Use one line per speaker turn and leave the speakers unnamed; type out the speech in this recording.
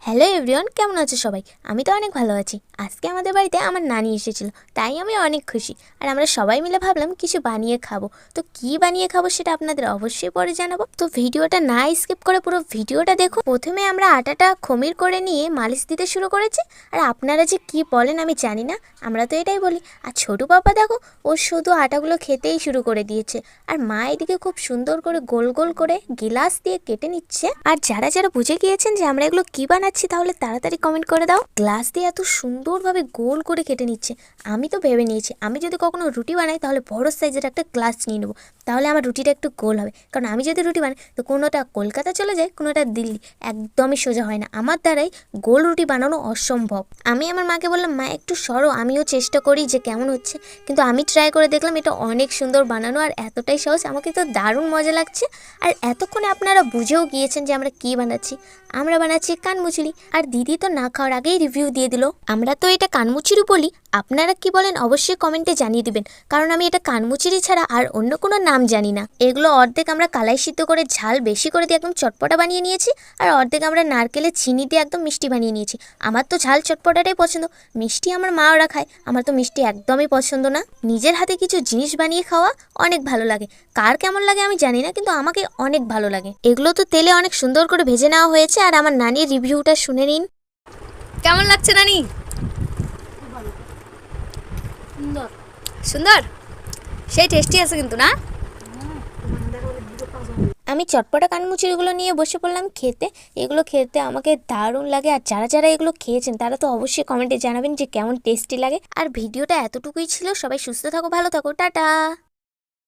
Hello everyone, কেমন আছো সবাই? আমি তো অনেক ভালো আছি। আজকে আমাদের বাড়িতে আমার নানি এসেছিল, তাই আমি অনেক খুশি। আর আমরা সবাই মিলে ভাবলাম কিছু বানিয়ে খাবো। তো কি বানিয়ে খাবো সেটা আপনাদের অবশ্যই পরে জানাবো। তো ভিডিওটা না স্কিপ করে পুরো ভিডিওটা দেখো। প্রথমে আমরা আটাটা খমির করে নিয়ে মালিশ দিতে শুরু করেছি। আর আপনারা যে কি বলেন আমি জানি না, আমরা তো এটাই বলি। আর ছোটো পাপা দেখো, ও শুধু আটাগুলো খেতেই শুরু করে দিয়েছে। আর মা এদিকে খুব সুন্দর করে গোল গোল করে গিলাস দিয়ে কেটে নিচ্ছে। আর যারা যারা বুঝে গিয়েছেন যে আমরা এগুলো কি বানাচ্ছি, তাহলে তাড়াতাড়ি কমেন্ট করে দাও। গ্লাস দিয়ে এত সুন্দরভাবে গোল করে কেটে নিচ্ছে। আমি তো ভেবে নিয়েছি আমি যদি কখনো রুটি বানাই তাহলে বড় সাইজের একটা গ্লাস নিয়ে নেবো, তাহলে আমার রুটিটা একটু গোল হবে। কারণ আমি যদি রুটি বানাই তো কোনোটা কলকাতা চলে যায়, কোনোটা দিল্লি, একদমই সোজা হয় না। আমার দ্বারাই গোল রুটি বানানো অসম্ভব। আমি আমার মাকে বললাম, মা একটু সরো, আমিও চেষ্টা করি যে কেমন হচ্ছে। কিন্তু আমি ট্রাই করে দেখলাম এটা অনেক সুন্দর বানানো আর এতটাই সহজ, আমাকে তো দারুণ মজা লাগছে। আর এতক্ষণে আপনারা বুঝেও গিয়েছেন যে আমরা কি বানাচ্ছি। আমরা বানাচ্ছি কানমুচুরি। আর দিদি তো না খাওয়ার আগেই রিভিউ দিয়ে দিল। আমরা তো এটা কানমুচুরি বলি, আপনারা কি বলেন অবশ্যই কমেন্টে জানিয়ে দিবেন, কারণ আমি এটা কানমুচুরি ছাড়া আর অন্য কোনো নাম জানি না। এগুলো অর্ধেক আমরা কালাই সিদ্ধ করে ঝাল বেশি করে দিয়ে একদম চটপটা বানিয়ে নিয়েছি, আর অর্ধেক আমরা নারকেলের চিনি দিয়ে একদম মিষ্টি বানিয়ে নিয়েছি। আমার তো ঝাল চটপটাটাই পছন্দ, মিষ্টি আমার মা ওরা খায়, আমার তো মিষ্টি একদমই পছন্দ না। নিজের হাতে কিছু জিনিস বানিয়ে খাওয়া অনেক ভালো লাগে। কার কেমন লাগে আমি জানি না, কিন্তু আমাকে অনেক ভালো লাগে। এগুলো তো তেলে অনেক সুন্দর করে ভেজে নেওয়া হয়েছে। আর আমার নানির রিভিউটা শুনে নিন। কেমন লাগছে নানি?
সুন্দর।
সুন্দর, সেই টেস্টি আছে কিন্তু না? আমি চটপটা কানমুচুরিগুলো নিয়ে বসে পড়লাম খেতে। এগুলো খেতে আমাকে দারুণ লাগে। আর যারা যারা এগুলো খেয়েছেন তারা তো অবশ্যই কমেন্টে জানাবেন যে কেমন টেস্টি লাগে। আর ভিডিওটা এতটুকুই ছিল। সবাই সুস্থ থাকো, ভালো থাকো, টাটা।